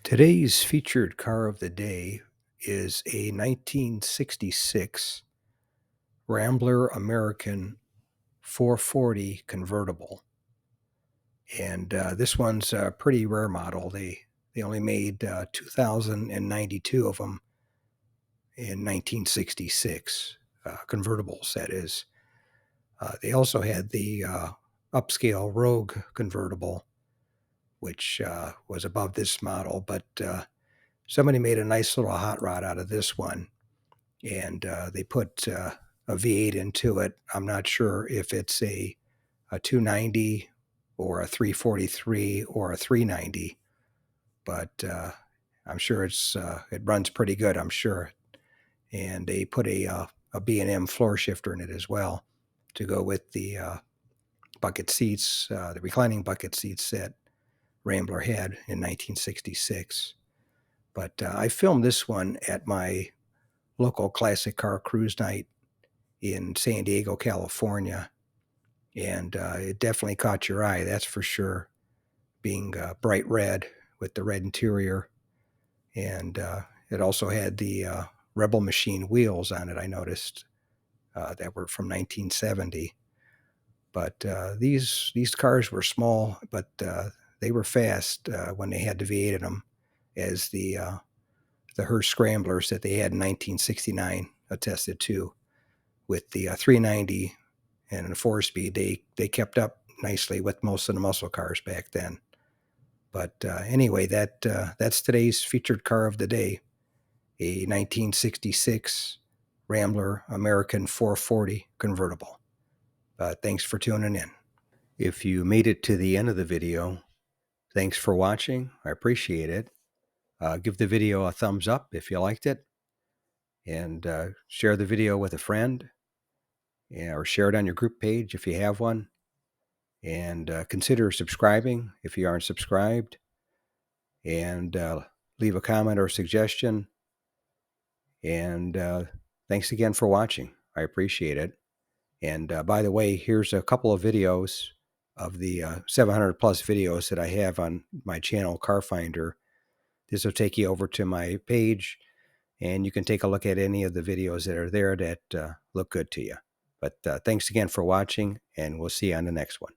Today's featured car of the day is a 1966 Rambler American 440 convertible. And this one's a pretty rare model. They only made 2,092 of them in 1966, convertibles, that is. They also had the upscale Rogue convertible, which was above this model, but somebody made a nice little hot rod out of this one, and they put a V8 into it. I'm not sure if it's a 290 or a 343 or a 390, but I'm sure it runs pretty good, I'm sure. And they put a B&M floor shifter in it as well to go with the bucket seats, the reclining bucket seats that Rambler had in 1966. But I filmed this one at my local classic car cruise night in San Diego, California. And it definitely caught your eye, that's for sure, being bright red with the red interior. And it also had the Rebel Machine wheels on it, I noticed, that were from 1970. But these cars were small, but they were fast when they had the V8 in them, as the Hurst Scramblers that they had in 1969 attested to. With the 390 and a 4-speed, they kept up nicely with most of the muscle cars back then. But anyway, that's today's featured car of the day, a 1966 Rambler American 440 convertible. Thanks for tuning in. If you made it to the end of the video, thanks for watching. I appreciate it. Give the video a thumbs up if you liked it, and share the video with a friend, or share it on your group page if you have one, and consider subscribing if you aren't subscribed, and leave a comment or suggestion. And thanks again for watching. I appreciate it. And by the way, here's a couple of videos of the 700 plus videos that I have on my channel, Car Finder. This will take you over to my page, and you can take a look at any of the videos that are there that look good to you. But thanks again for watching, and we'll see you on the next one.